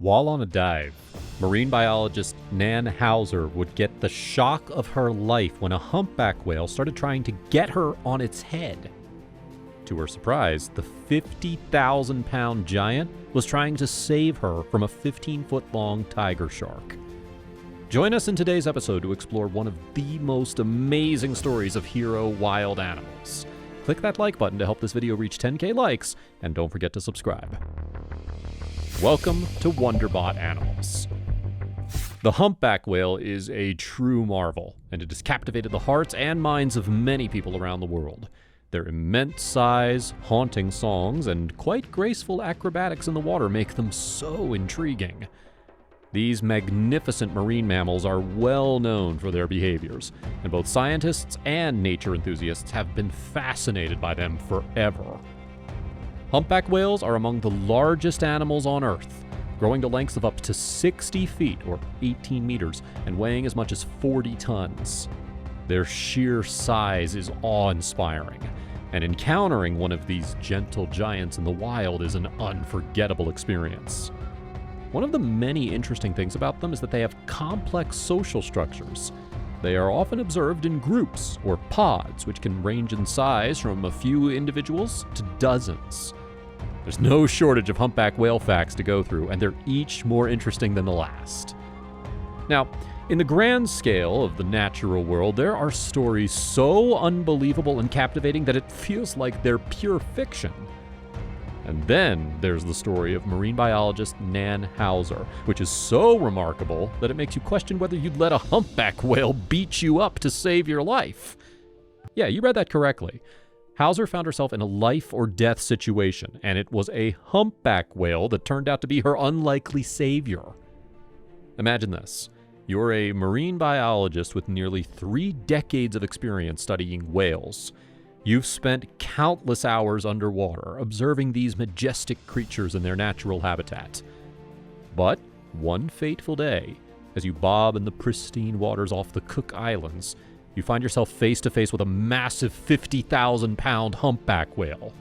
While on a dive, marine biologist Nan Hauser would get the shock of her life when a humpback whale started trying to get her on its head. To her surprise, the 50,000-pound giant was trying to save her from a 15-foot-long tiger shark. Join us in today's episode to explore one of the most amazing stories of hero wild animals. Click that like button to help this video reach 10K likes, and don't forget to subscribe. Welcome to Wonderbot Animals. The humpback whale is a true marvel, and it has captivated the hearts and minds of many people around the world. Their immense size, haunting songs, and quite graceful acrobatics in the water make them so intriguing. These magnificent marine mammals are well known for their behaviors, and both scientists and nature enthusiasts have been fascinated by them forever. Humpback whales are among the largest animals on Earth, growing to lengths of up to 60 feet or 18 meters and weighing as much as 40 tons. Their sheer size is awe-inspiring, and encountering one of these gentle giants in the wild is an unforgettable experience. One of the many interesting things about them is that they have complex social structures. They are often observed in groups or pods, which can range in size from a few individuals to dozens. There's no shortage of humpback whale facts to go through, and they're each more interesting than the last. Now, in the grand scale of the natural world, there are stories so unbelievable and captivating that it feels like they're pure fiction. And then there's the story of marine biologist Nan Hauser, which is so remarkable that it makes you question whether you'd let a humpback whale beat you up to save your life. Yeah, you read that correctly. Hauser found herself in a life-or-death situation, and it was a humpback whale that turned out to be her unlikely savior. Imagine this. You're a marine biologist with nearly 3 decades of experience studying whales. You've spent countless hours underwater, observing these majestic creatures in their natural habitat. But one fateful day, as you bob in the pristine waters off the Cook Islands, you find yourself face-to-face with a massive 50,000-pound humpback whale.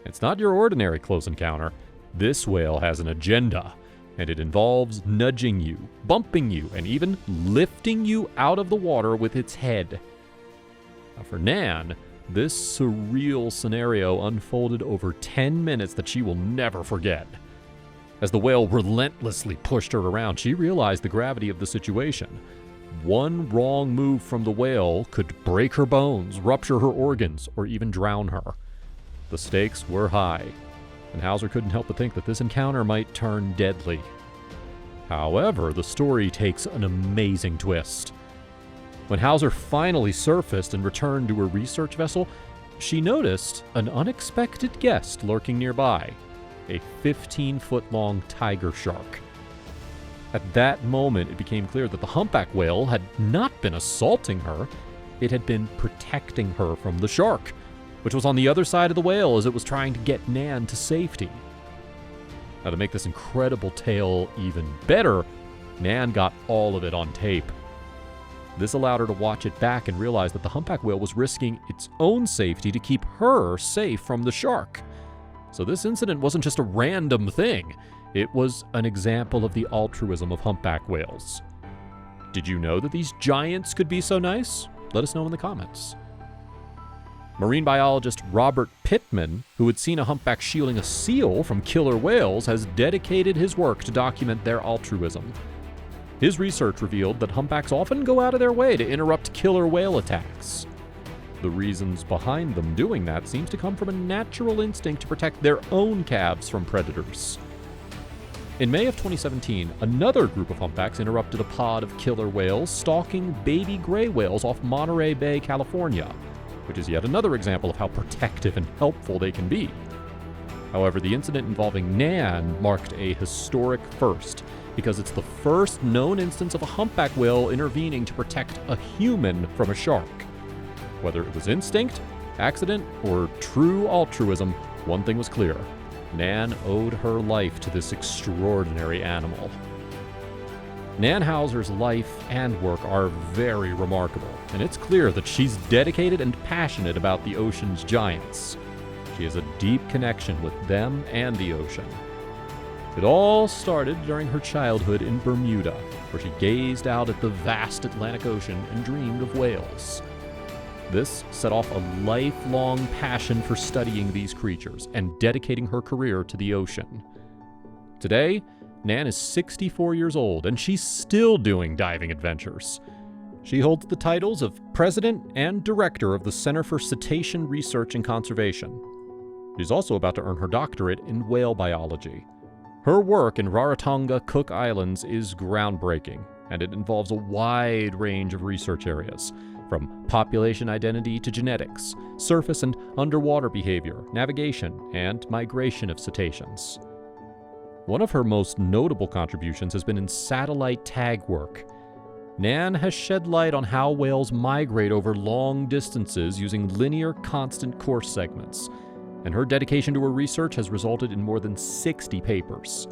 It's not your ordinary close encounter. This whale has an agenda, and it involves nudging you, bumping you, and even lifting you out of the water with its head. Now for Nan, this surreal scenario unfolded over 10 minutes that she will never forget. As the whale relentlessly pushed her around, she realized the gravity of the situation. One wrong move from the whale could break her bones, rupture her organs, or even drown her. The stakes were high, and Hauser couldn't help but think that this encounter might turn deadly. However, the story takes an amazing twist. When Hauser finally surfaced and returned to her research vessel, she noticed an unexpected guest lurking nearby, a 15-foot-long tiger shark. At that moment, it became clear that the humpback whale had not been assaulting her. It had been protecting her from the shark, which was on the other side of the whale as it was trying to get Nan to safety. Now, to make this incredible tale even better, Nan got all of it on tape. This allowed her to watch it back and realize that the humpback whale was risking its own safety to keep her safe from the shark. So this incident wasn't just a random thing. It was an example of the altruism of humpback whales. Did you know that these giants could be so nice? Let us know in the comments. Marine biologist Robert Pittman, who had seen a humpback shielding a seal from killer whales, has dedicated his work to document their altruism. His research revealed that humpbacks often go out of their way to interrupt killer whale attacks. The reasons behind them doing that seems to come from a natural instinct to protect their own calves from predators. In May of 2017, another group of humpbacks interrupted a pod of killer whales stalking baby gray whales off Monterey Bay, California, which is yet another example of how protective and helpful they can be. However, the incident involving Nan marked a historic first, because it's the first known instance of a humpback whale intervening to protect a human from a shark. Whether it was instinct, accident, or true altruism, one thing was clear. Nan owed her life to this extraordinary animal. Nan Hauser's life and work are very remarkable, and it's clear that she's dedicated and passionate about the ocean's giants. She has a deep connection with them and the ocean. It all started during her childhood in Bermuda, where she gazed out at the vast Atlantic Ocean and dreamed of whales. This set off a lifelong passion for studying these creatures and dedicating her career to the ocean. Today, Nan is 64 years old, and she's still doing diving adventures. She holds the titles of President and Director of the Center for Cetacean Research and Conservation. She's also about to earn her doctorate in whale biology. Her work in Rarotonga, Cook Islands is groundbreaking, and it involves a wide range of research areas, from population identity to genetics, surface and underwater behavior, navigation, and migration of cetaceans. One of her most notable contributions has been in satellite tag work. Nan has shed light on how whales migrate over long distances using linear constant course segments, and her dedication to her research has resulted in more than 60 papers.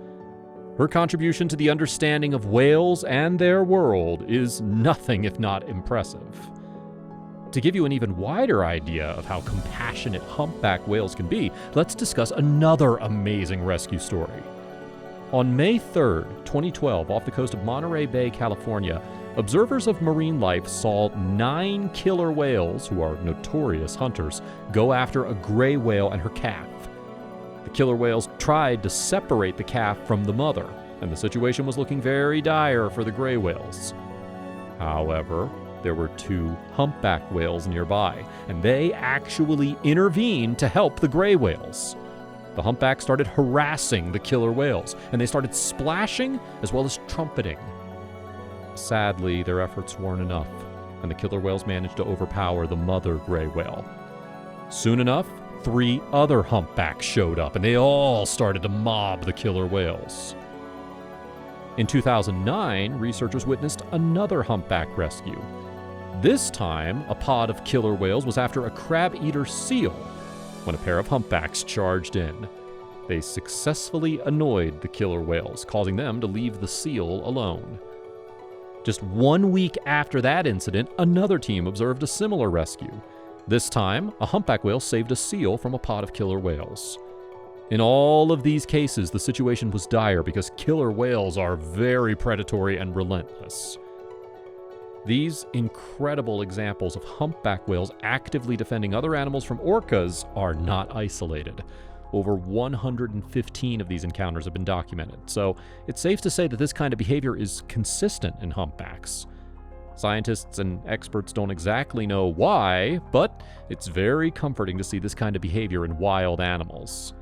Her contribution to the understanding of whales and their world is nothing if not impressive. To give you an even wider idea of how compassionate humpback whales can be, let's discuss another amazing rescue story. On May 3, 2012, off the coast of Monterey Bay, California, observers of marine life saw 9 killer whales, who are notorious hunters, go after a gray whale and her calf. The killer whales tried to separate the calf from the mother, and the situation was looking very dire for the gray whales. However, there were 2 humpback whales nearby, and they actually intervened to help the gray whales. The humpback started harassing the killer whales, and they started splashing as well as trumpeting. Sadly, their efforts weren't enough, and the killer whales managed to overpower the mother gray whale. Soon enough, 3 other humpbacks showed up, and they all started to mob the killer whales. In 2009, researchers witnessed another humpback rescue. This time, a pod of killer whales was after a crab-eater seal when a pair of humpbacks charged in. They successfully annoyed the killer whales, causing them to leave the seal alone. Just 1 week after that incident, another team observed a similar rescue. This time, a humpback whale saved a seal from a pod of killer whales. In all of these cases, the situation was dire because killer whales are very predatory and relentless. These incredible examples of humpback whales actively defending other animals from orcas are not isolated. Over 115 of these encounters have been documented, so it's safe to say that this kind of behavior is consistent in humpbacks. Scientists and experts don't exactly know why, but it's very comforting to see this kind of behavior in wild animals.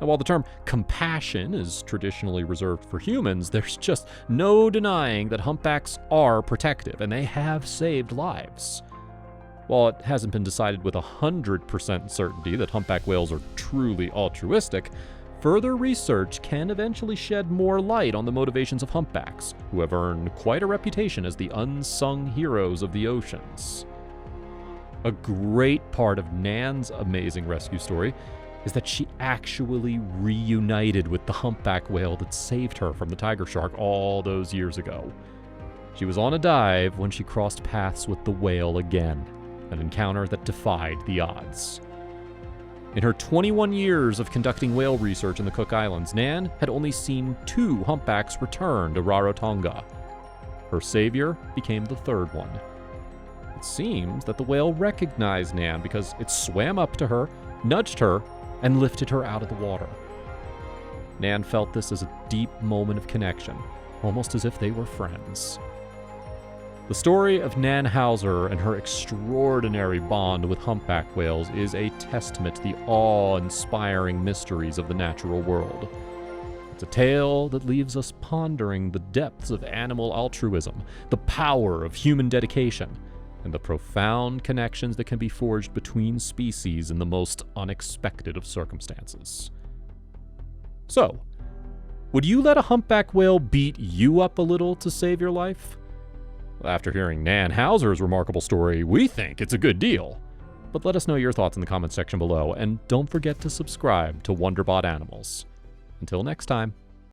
Now, while the term compassion is traditionally reserved for humans, there's just no denying that humpbacks are protective, and they have saved lives. While it hasn't been decided with 100% certainty that humpback whales are truly altruistic, further research can eventually shed more light on the motivations of humpbacks, who have earned quite a reputation as the unsung heroes of the oceans. A great part of Nan's amazing rescue story is that she actually reunited with the humpback whale that saved her from the tiger shark all those years ago. She was on a dive when she crossed paths with the whale again, an encounter that defied the odds. In her 21 years of conducting whale research in the Cook Islands, Nan had only seen 2 humpbacks return to Rarotonga. Her savior became the 3rd one. It seems that the whale recognized Nan because it swam up to her, nudged her, and lifted her out of the water. Nan felt this as a deep moment of connection, almost as if they were friends. The story of Nan Hauser and her extraordinary bond with humpback whales is a testament to the awe-inspiring mysteries of the natural world. It's a tale that leaves us pondering the depths of animal altruism, the power of human dedication, and the profound connections that can be forged between species in the most unexpected of circumstances. So, would you let a humpback whale beat you up a little to save your life? After hearing Nan Hauser's remarkable story, we think it's a good deal. But let us know your thoughts in the comments section below, and don't forget to subscribe to Wonderbot Animals. Until next time.